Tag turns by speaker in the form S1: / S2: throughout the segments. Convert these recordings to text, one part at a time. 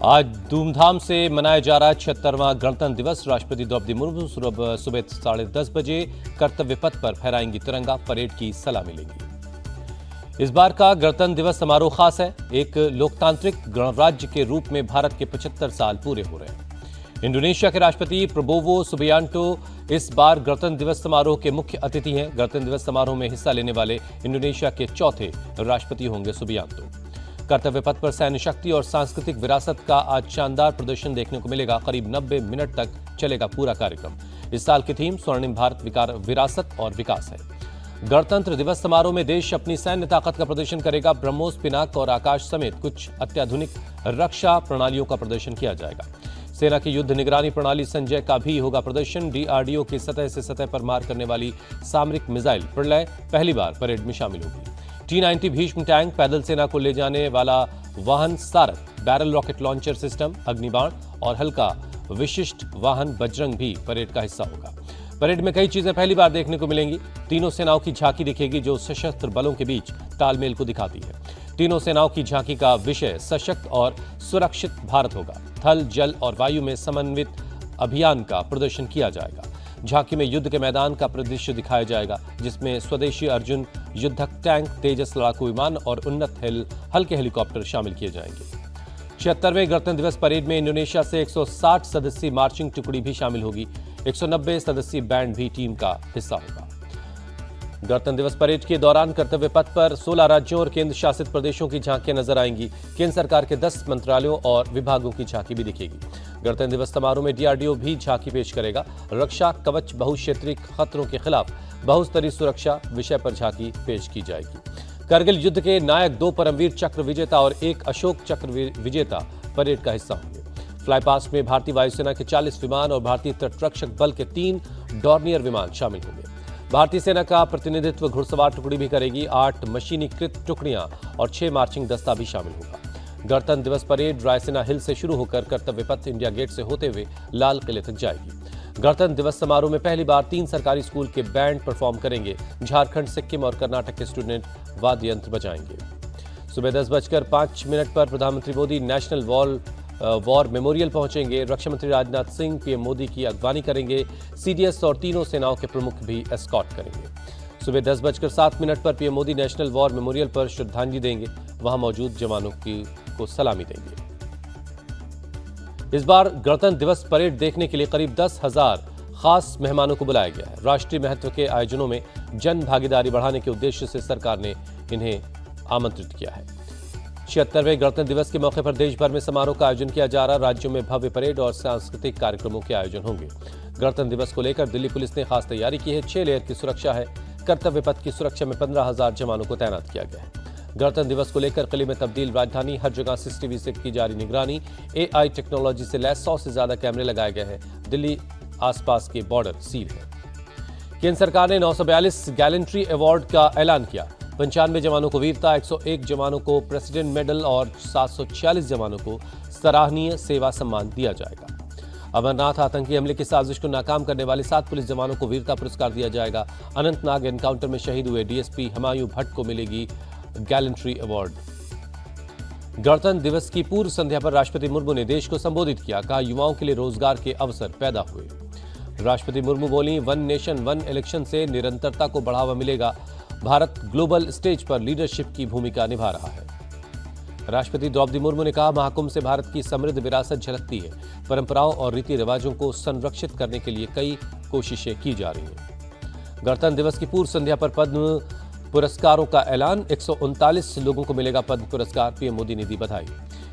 S1: आज धूमधाम से मनाया जा रहा है 76वां गणतंत्र दिवस। राष्ट्रपति द्रौपदी मुर्मू सुबह 10:30 बजे कर्तव्य पथ पर फहराएंगी तिरंगा, परेड की सलामी लेंगी। इस बार का गणतंत्र दिवस समारोह खास है। एक लोकतांत्रिक गणराज्य के रूप में भारत के 75 साल पूरे हो रहे हैं। इंडोनेशिया के राष्ट्रपति प्रबोवो सुबियांटो इस बार गणतंत्र दिवस समारोह के मुख्य अतिथि हैं। गणतंत्र दिवस समारोह में हिस्सा लेने वाले इंडोनेशिया के चौथे राष्ट्रपति होंगे सुबियांटो। कर्तव्य पथ पर सैन्य शक्ति और सांस्कृतिक विरासत का आज शानदार प्रदर्शन देखने को मिलेगा। करीब 90 मिनट तक चलेगा पूरा कार्यक्रम। इस साल की थीम स्वर्णिम भारत विरासत और विकास है। गणतंत्र दिवस समारोह में देश अपनी सैन्य ताकत का प्रदर्शन करेगा। ब्रह्मोस, पिनाक और आकाश समेत कुछ अत्याधुनिक रक्षा प्रणालियों का प्रदर्शन किया जाएगा। सेना की युद्ध निगरानी प्रणाली संजय का भी होगा प्रदर्शन। डीआरडीओ की सतह से सतह पर मार करने वाली सामरिक मिसाइल प्रलय पहली बार परेड में शामिल होगी। T-90 भीष्म टैंक, पैदल सेना को ले जाने वाला वाहन Sarath, barrel rocket launcher system, Agnibaan और हल्का विशिष्ट वाहन बजरंग भी परेड का हिस्सा होगा। परेड में कई चीजें पहली बार देखने को मिलेंगी। तीनों सेनाओं की झांकी दिखेगी जो सशस्त्र बलों के बीच तालमेल को दिखाती है। तीनों सेनाओं की झांकी का विषय सशक्त और सुरक्षित भारत होगा। थल, जल और वायु में समन्वित अभियान का प्रदर्शन किया जाएगा। झांकी में युद्ध के मैदान का परिदृश्य दिखाया जाएगा, जिसमें स्वदेशी अर्जुन युद्धक टैंक, तेजस लड़ाकू विमान और उन्नत हल्के हेलीकॉप्टर शामिल किए जाएंगे। 76वें गणतंत्र दिवस परेड में इंडोनेशिया से 160 सदस्यीय मार्चिंग टुकड़ी भी शामिल होगी। 190 सदस्यीय बैंड भी टीम का हिस्सा होगा। गणतंत्र दिवस परेड के दौरान कर्तव्य पथ पर 16 राज्यों और केंद्र शासित प्रदेशों की झांकियां नजर आएंगी। केंद्र सरकार के 10 मंत्रालयों और विभागों की झांकी भी दिखेगी। गणतंत्र दिवस समारोह में डीआरडीओ भी झांकी पेश करेगा। रक्षा कवच, बहुक्षेत्रीय खतरों के खिलाफ बहुस्तरीय सुरक्षा विषय पर झांकी पेश की जाएगी। करगिल युद्ध के नायक 2 परमवीर चक्र विजेता और 1 अशोक चक्र विजेता परेड का हिस्सा होंगे। फ्लाई पास्ट में भारतीय वायुसेना के 40 विमान और भारतीय तटरक्षक बल के 3 डॉर्नियर विमान शामिल होंगे। भारतीय सेना का प्रतिनिधित्व घुड़सवार टुकड़ी भी करेगी। 8 मशीनीकृत टुकड़ियां और 6 मार्चिंग दस्ता भी शामिल होगा। गणतंत्र दिवस परेड रायसीना हिल से शुरू होकर कर्तव्य पथ इंडिया गेट से होते हुए लाल किले तक जाएगी। गणतंत्र दिवस समारोह में पहली बार 3 सरकारी स्कूल के बैंड परफॉर्म करेंगे। झारखंड, सिक्किम और कर्नाटक के स्टूडेंट वाद्य यंत्र बजाएंगे। सुबह 10:05 पर प्रधानमंत्री मोदी नेशनल वॉर मेमोरियल पहुंचेंगे। रक्षा मंत्री राजनाथ सिंह पीएम मोदी की अगवानी करेंगे। सीडीएस और तीनों सेनाओं के प्रमुख भी एस्कॉर्ट करेंगे। सुबह 10:07 पर PM Modi national war memorial पर श्रद्धांजलि देंगे। वहां मौजूद जवानों को सलामी देंगे। इस बार गणतंत्र दिवस परेड देखने के लिए करीब 10,000 खास मेहमानों को बुलाया गया है। राष्ट्रीय महत्व के आयोजनों में जन भागीदारी बढ़ाने के उद्देश्य से सरकार ने इन्हें आमंत्रित किया है। 76वें गणतंत्र दिवस के मौके पर देश भर में समारोह का आयोजन किया जा रहा है। राज्यों में भव्य परेड और सांस्कृतिक कार्यक्रमों के आयोजन होंगे। गणतंत्र दिवस को लेकर दिल्ली पुलिस ने खास तैयारी की है। 6 लेयर की सुरक्षा है। कर्तव्य पथ की सुरक्षा में 15,000 जवानों को तैनात किया गया है। गणतंत्र दिवस को लेकर किले में तब्दील राजधानी, हर जगह CCTV से की जा रही निगरानी। AI टेक्नोलॉजी से लैस 100 से ज्यादा कैमरे लगाए गए हैं। दिल्ली आसपास के बॉर्डर सील है। केंद्र सरकार ने 942 गैलेंट्री अवार्ड का ऐलान किया। 95 जवानों को वीरता, 101 जवानों को प्रेसिडेंट मेडल और 746 जवानों को सराहनीय सेवा सम्मान दिया जाएगा। अमरनाथ आतंकी हमले की साजिश को नाकाम करने वाले 7 पुलिस जवानों को वीरता पुरस्कार दिया जाएगा। अनंतनाग एनकाउंटर में शहीद हुए DSP हुमायूं भट्ट को मिलेगी गैलेंट्री अवार्ड। गणतंत्र दिवस की पूर्व संध्या पर राष्ट्रपति मुर्मू ने देश को संबोधित किया। कहा, युवाओं के लिए रोजगार के अवसर पैदा हुए। राष्ट्रपति मुर्मू बोली, 1 नेशन 1 इलेक्शन से निरंतरता को बढ़ावा मिलेगा। भारत ग्लोबल स्टेज पर लीडरशिप की भूमिका निभा रहा है। राष्ट्रपति द्रौपदी मुर्मू ने कहा, महाकुंभ से भारत की समृद्ध विरासत झलकती है। परंपराओं और रीति रिवाजों को संरक्षित करने के लिए कई कोशिशें की जा रही हैं। गणतंत्र दिवस की पूर्व संध्या पर पद्म पुरस्कारों का ऐलान। 139 लोगों को मिलेगा पद्म पुरस्कार। पीएम मोदी ने दी बधाई।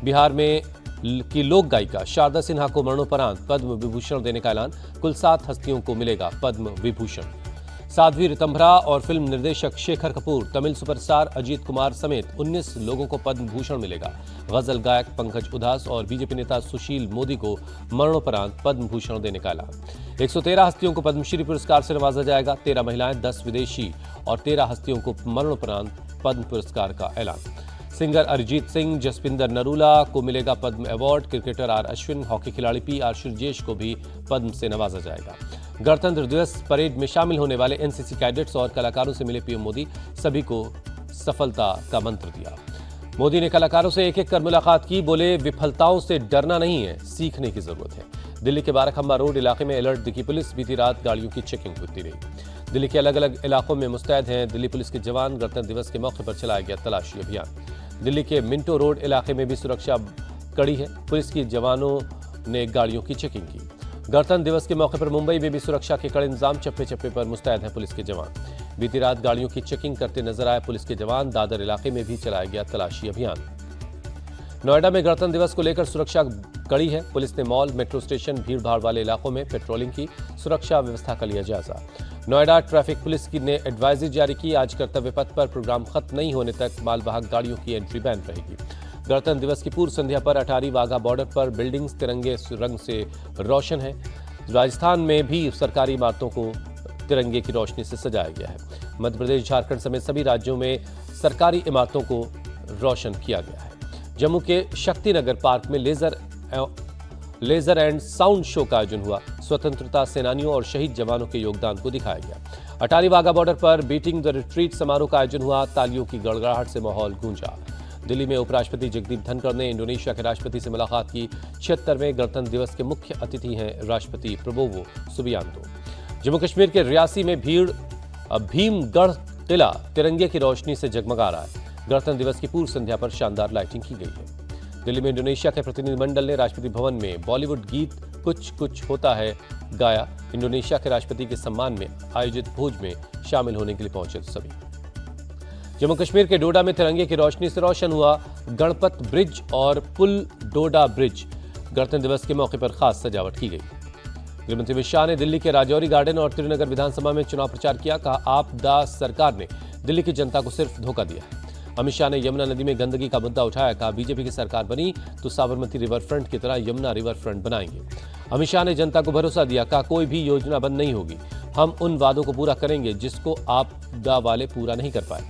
S1: बिहार में की लोक गायिका शारदा सिन्हा को मरणोपरांत पद्म विभूषण देने का ऐलान। कुल 7 हस्तियों को मिलेगा पद्म विभूषण। साध्वी ऋतंभरा और फिल्म निर्देशक शेखर कपूर, तमिल सुपरस्टार अजीत कुमार समेत 19 लोगों को पद्म भूषण मिलेगा। गजल गायक पंकज उधास और बीजेपी नेता सुशील मोदी को मरणोपरांत पद्म भूषण देने का ऐलान। 113 हस्तियों को पद्मश्री पुरस्कार से नवाजा जाएगा। 13 महिलाएं, 10 विदेशी और 13 हस्तियों को मरणोपरांत पद्म पुरस्कार का ऐलान। सिंगर अरिजीत सिंह, जसपिंदर नरूला को मिलेगा Padma award. Cricketer R Ashwin, hockey खिलाड़ी PR श्रीजेश को भी पद्म से नवाजा जाएगा। गणतंत्र दिवस परेड में शामिल होने वाले NCC कैडेट्स और कलाकारों से मिले पीएम मोदी, सभी को सफलता का मंत्र दिया। मोदी ने कलाकारों से एक एक कर मुलाकात की, बोले विफलताओं से डरना नहीं है, सीखने की जरूरत है। दिल्ली के बाराखंबा रोड इलाके में अलर्ट दिखी पुलिस, बीती रात गाड़ियों की चेकिंग होती रही। दिल्ली के अलग अलग इलाकों में मुस्तैद हैं दिल्ली पुलिस के जवान, गणतंत्र दिवस के मौके पर चलाया गया तलाशी अभियान। दिल्ली के मिंटो रोड इलाके में भी सुरक्षा कड़ी है, पुलिस के जवानों ने गाड़ियों की चेकिंग की। गणतंत्र दिवस के मौके पर मुंबई में भी सुरक्षा के कड़े इंतजाम, चप्पे चप्पे पर मुस्तैद हैं पुलिस के जवान। बीती रात गाड़ियों की चेकिंग करते नजर आए पुलिस के जवान, दादर इलाके में भी चलाया गया तलाशी अभियान। नोएडा में गणतंत्र दिवस को लेकर सुरक्षा कड़ी है, पुलिस ने मॉल, मेट्रो स्टेशन, भीड़ भाड़ वाले इलाकों में पेट्रोलिंग की, सुरक्षा व्यवस्था का लिया जायजा। नोएडा ट्रैफिक पुलिस की ने एडवाइजरी जारी की, आज कर्तव्य पथ पर प्रोग्राम खत्म नहीं होने तक मालवाहक गाड़ियों की एंट्री बैन रहेगी। गणतंत्र दिवस की पूर्व संध्या पर अटारी वाघा बॉर्डर पर बिल्डिंग्स तिरंगे रंग से रोशन है। राजस्थान में भी सरकारी इमारतों को तिरंगे की रोशनी से सजाया गया है। मध्य प्रदेश, झारखंड समेत सभी राज्यों में सरकारी इमारतों को रोशन किया गया है। जम्मू के शक्तिनगर पार्क में लेजर एंड साउंड शो का आयोजन हुआ, स्वतंत्रता सेनानियों और शहीद जवानों के योगदान को दिखाया गया। अटारी वाघा बॉर्डर पर बीटिंग द रिट्रीट समारोह का आयोजन हुआ, तालियों की गड़गड़ाहट से माहौल गूंजा। दिल्ली में उपराष्ट्रपति जगदीप धनखड़ ने इंडोनेशिया के राष्ट्रपति से मुलाकात की। 76वें गणतंत्र दिवस के मुख्य अतिथि हैं राष्ट्रपति प्रबोवो सुबियांतो। जम्मू कश्मीर के रियासी में भीमगढ़ किला तिरंगे की रोशनी से जगमगा रहा है। गणतंत्र दिवस की पूर्व संध्या पर शानदार लाइटिंग की गई है। दिल्ली में इंडोनेशिया के प्रतिनिधिमंडल ने राष्ट्रपति भवन में बॉलीवुड गीत कुछ कुछ होता है गाया। इंडोनेशिया के राष्ट्रपति के सम्मान में आयोजित भोज में शामिल होने के लिए पहुंचे सभी। जम्मू कश्मीर के डोडा में तिरंगे की रोशनी से रोशन हुआ गणपत ब्रिज और पुल डोडा ब्रिज। गणतंत्र दिवस के मौके पर खास सजावट की गई। गृहमंत्री अमित शाह ने दिल्ली के राजौरी गार्डन और त्रिनगर विधानसभा में चुनाव प्रचार किया, कहा आपदा सरकार ने दिल्ली की जनता को सिर्फ धोखा दिया है। अमित शाह ने यमुना नदी में गंदगी का मुद्दा उठाया, कहा बीजेपी की सरकार बनी तो साबरमती रिवर फ्रंट की तरह यमुना रिवर फ्रंट बनाएंगे। अमित शाह ने जनता को भरोसा दिया, कहा कोई भी योजना बंद नहीं होगी, हम उन वादों को पूरा करेंगे जिसको आपदा वाले पूरा नहीं कर पाए।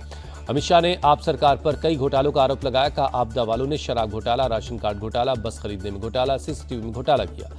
S1: अमित शाह ने आप सरकार पर कई घोटालों का आरोप लगाया, कहा आपदा वालों ने शराब घोटाला, राशन कार्ड घोटाला, बस खरीदने में घोटाला, सीसीटीवी में घोटाला किया।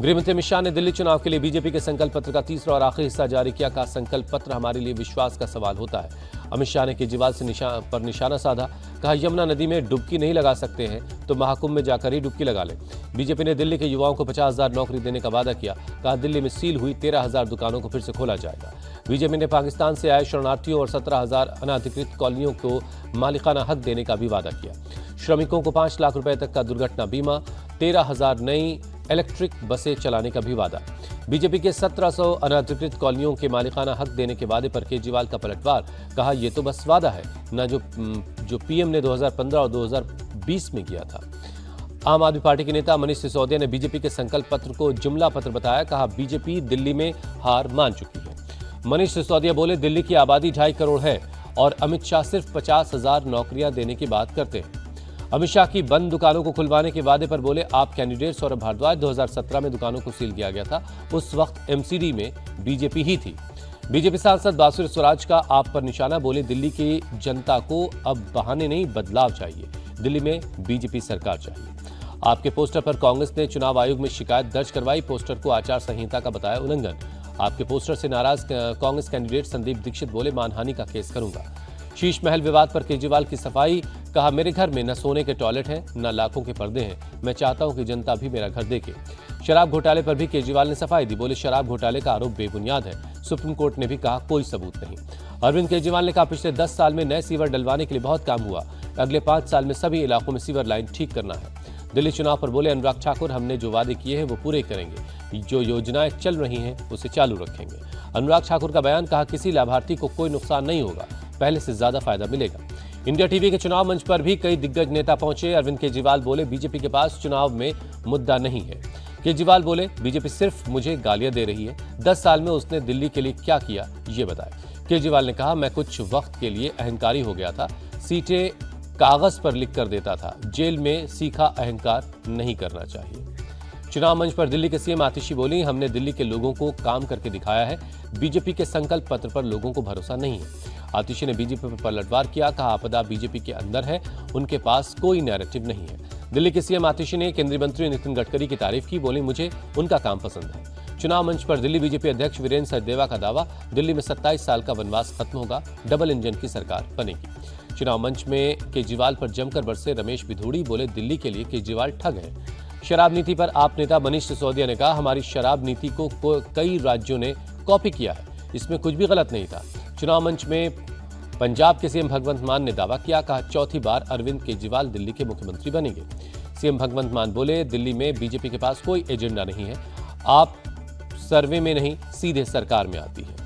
S1: गृहमंत्री अमित शाह ने दिल्ली चुनाव के लिए बीजेपी के संकल्प पत्र का तीसरा और आखिरी हिस्सा जारी किया, कहा संकल्प पत्र हमारे लिए विश्वास का सवाल होता है। अमित शाह ने केजरीवाल से निशाना साधा, कहा यमुना नदी में डुबकी नहीं लगा सकते हैं तो महाकुंभ में जाकर ही डुबकी लगा लें। बीजेपी ने दिल्ली के युवाओं को 50,000 नौकरी देने का वादा किया, कहा दिल्ली में सील हुई 13,000 दुकानों को फिर से खोला जाएगा। बीजेपी ने पाकिस्तान से आए शरणार्थियों और 17,000 अनाधिकृत कॉलोनियों को मालिकाना हक देने का भी वादा किया। श्रमिकों को 5 लाख रुपए तक का दुर्घटना बीमा, 13,000 नई इलेक्ट्रिक बसें चलाने का भी वादा। बीजेपी के 1700 अनाधिकृत कॉलोनियों के मालिकाना हक देने के वादे पर केजरीवाल का पलटवार, कहा यह तो बस वादा है न जो पीएम ने 2015 और 2020 में किया था। आम आदमी पार्टी के नेता मनीष सिसोदिया ने बीजेपी के संकल्प पत्र को जुमला पत्र बताया, कहा बीजेपी दिल्ली में हार मान चुकी है। मनीष सिसोदिया बोले दिल्ली की आबादी 2.5 करोड़ है और अमित शाह सिर्फ 50,000 नौकरियां देने की बात करते हैं। अमित शाह की बंद दुकानों को खुलवाने के वादे पर बोले आप कैंडिडेट सौरभ भारद्वाज, 2017 में दुकानों को सील किया गया था, उस वक्त एमसीडी में बीजेपी ही थी। बीजेपी सांसद बासुरी स्वराज का आप पर निशाना, बोले दिल्ली की जनता को अब बहाने नहीं बदलाव चाहिए, दिल्ली में बीजेपी सरकार चाहिए। आपके पोस्टर पर कांग्रेस ने चुनाव आयोग में शिकायत दर्ज करवाई, पोस्टर को आचार संहिता का बताया उल्लंघन। आपके पोस्टर से नाराज कांग्रेस कैंडिडेट संदीप दीक्षित बोले मानहानि का केस करूंगा। शीश महल विवाद पर केजरीवाल की सफाई, कहा मेरे घर में न सोने के टॉयलेट हैं न लाखों के पर्दे हैं, मैं चाहता हूं कि जनता भी मेरा घर देखे। शराब घोटाले पर भी केजरीवाल ने सफाई दी, बोले शराब घोटाले का आरोप बेबुनियाद है, सुप्रीम कोर्ट ने भी कहा कोई सबूत नहीं। अरविंद केजरीवाल ने कहा पिछले 10 साल में नए सीवर डलवाने के लिए बहुत काम हुआ, अगले 5 साल में सभी इलाकों में सीवर लाइन ठीक करना है। दिल्ली चुनाव पर बोले अनुराग ठाकुर, हमने जो वादे किए हैं वो पूरे करेंगे, जो योजनाएं चल रही हैं उसे चालू रखेंगे। अनुराग ठाकुर का बयान, कहा किसी लाभार्थी को कोई नुकसान नहीं होगा, पहले से ज्यादा फायदा मिलेगा। इंडिया टीवी के चुनाव मंच पर भी कई दिग्गज नेता पहुंचे। अरविंद केजरीवाल बोले बीजेपी के पास चुनाव में मुद्दा नहीं है। केजरीवाल बोले बीजेपी सिर्फ मुझे गालियां दे रही है, 10 साल में उसने दिल्ली के लिए क्या किया ये बताए। केजरीवाल ने कहा मैं कुछ वक्त के लिए अहंकारी हो गया था, सीटें कागज पर लिख कर देता था, जेल में सीखा अहंकार नहीं करना चाहिए। चुनाव मंच पर दिल्ली के सीएम आतिशी बोली हमने दिल्ली के लोगों को काम करके दिखाया है, बीजेपी के संकल्प पत्र पर लोगों को भरोसा नहीं है। आतिशी ने बीजेपी पर पलटवार किया, कहा आपदा बीजेपी के अंदर है, उनके पास कोई नैरेटिव नहीं है। दिल्ली के सीएम आतिशी ने केंद्रीय मंत्री नितिन गडकरी की तारीफ की, बोली मुझे उनका काम पसंद है। चुनाव मंच पर दिल्ली बीजेपी अध्यक्ष वीरेंद्र सहदेवा का दावा, दिल्ली में 27 साल का वनवास खत्म होगा, डबल इंजन की सरकार बनेगी। चुनाव मंच में केजरीवाल पर जमकर बरसे रमेश बिधूड़ी, बोले दिल्ली के लिए केजरीवाल ठग है। शराब नीति पर आप नेता मनीष सिसोदिया ने कहा, हमारी शराब नीति को कई राज्यों ने कॉपी किया है, इसमें कुछ भी गलत नहीं था। चुनाव मंच में पंजाब के सीएम भगवंत मान ने दावा किया, कहा चौथी बार अरविंद केजरीवाल दिल्ली के मुख्यमंत्री बनेंगे। सीएम भगवंत मान बोले, दिल्ली में बीजेपी के पास कोई एजेंडा नहीं है, आप सर्वे में नहीं सीधे सरकार में आती है।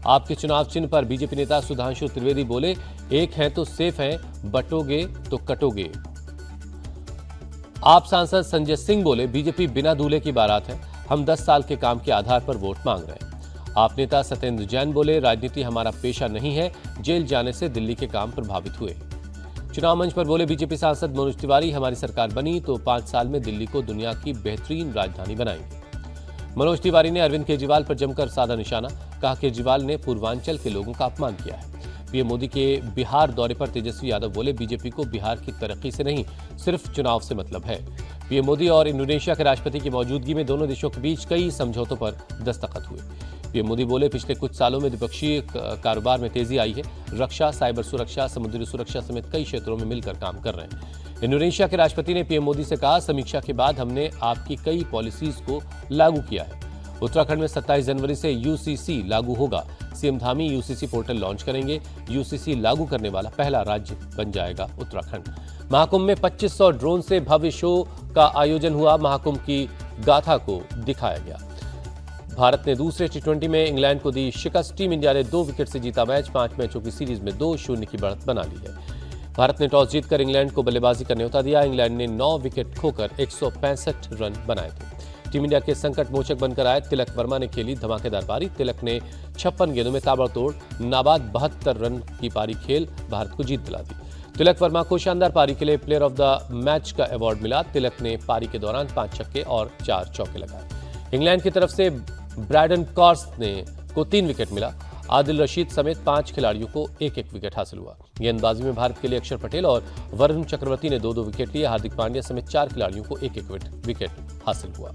S1: आपके चुनाव चिन्ह पर बीजेपी नेता सुधांशु त्रिवेदी बोले, एक हैं तो सेफ हैं, बटोगे तो कटोगे। आप सांसद संजय सिंह बोले, बीजेपी बिना दूल्हे की बारात है, हम 10 साल के काम के आधार पर वोट मांग रहे हैं। आप नेता सत्येंद्र जैन बोले, राजनीति हमारा पेशा नहीं है, जेल जाने से दिल्ली के काम प्रभावित हुए। चुनाव मंच पर बोले बीजेपी सांसद मनोज तिवारी, हमारी सरकार बनी तो 5 साल में दिल्ली को दुनिया की बेहतरीन राजधानी बनाएंगे। मनोज तिवारी ने अरविंद केजरीवाल पर जमकर साधा निशाना, कहा केजरीवाल ने पूर्वांचल के लोगों का अपमान किया है। पीएम मोदी के बिहार दौरे पर तेजस्वी यादव बोले, बीजेपी को बिहार की तरक्की से नहीं सिर्फ चुनाव से मतलब है। पीएम मोदी और इंडोनेशिया के राष्ट्रपति की मौजूदगी में दोनों देशों के बीच कई समझौतों पर दस्तखत हुए। पीएम मोदी बोले, पिछले कुछ सालों में द्विपक्षीय कारोबार में तेजी आई है, रक्षा, साइबर सुरक्षा, समुद्री सुरक्षा समेत कई क्षेत्रों में मिलकर काम कर रहे हैं। इंडोनेशिया के राष्ट्रपति ने पीएम मोदी से कहा, समीक्षा के बाद हमने आपकी कई पॉलिसीज को लागू किया है। उत्तराखंड में 27 जनवरी से यूसीसी लागू होगा। CM Dhami UCC portal launch करेंगे। यूसीसी लागू करने वाला पहला राज्य बन जाएगा उत्तराखंड। महाकुंभ में 2500 ड्रोन से भव्य शो का आयोजन हुआ। महाकुंभ की गाथा को दिखाया गया। भारत ने दूसरे टी20 में इंग्लैंड को दी शिकस्त। टीम इंडिया ने 2 विकेट से जीता मैच। 5 मैचों की सीरीज में 2-0 की बढ़त बना ली है। भारत ने टॉस जीतकर इंग्लैंड को बल्लेबाजी का न्योता दिया। इंग्लैंड ने 9 विकेट खोकर 165 रन बनाए थे। टीम इंडिया के संकट मोचक बनकर आए तिलक वर्मा ने खेली धमाकेदार पारी। तिलक ने 56 गेंदों में ताबड़तोड़ नाबाद 72 रन की पारी खेल भारत को जीत दिला दी। तिलक वर्मा को शानदार पारी के लिए प्लेयर ऑफ द मैच का अवार्ड मिला। तिलक ने पारी के दौरान 5 छक्के और 4 चौके लगाए। इंग्लैंड की तरफ से ब्रैडन कॉर्स को 3 विकेट मिला। आदिल रशीद समेत 5 खिलाड़ियों को 1-1 विकेट हासिल हुआ। गेंदबाजी में भारत के लिए अक्षर पटेल और वरुण चक्रवर्ती ने 2-2 विकेट लिए। हार्दिक पांड्या समेत 4 खिलाड़ियों को 1-1 विकेट हासिल हुआ।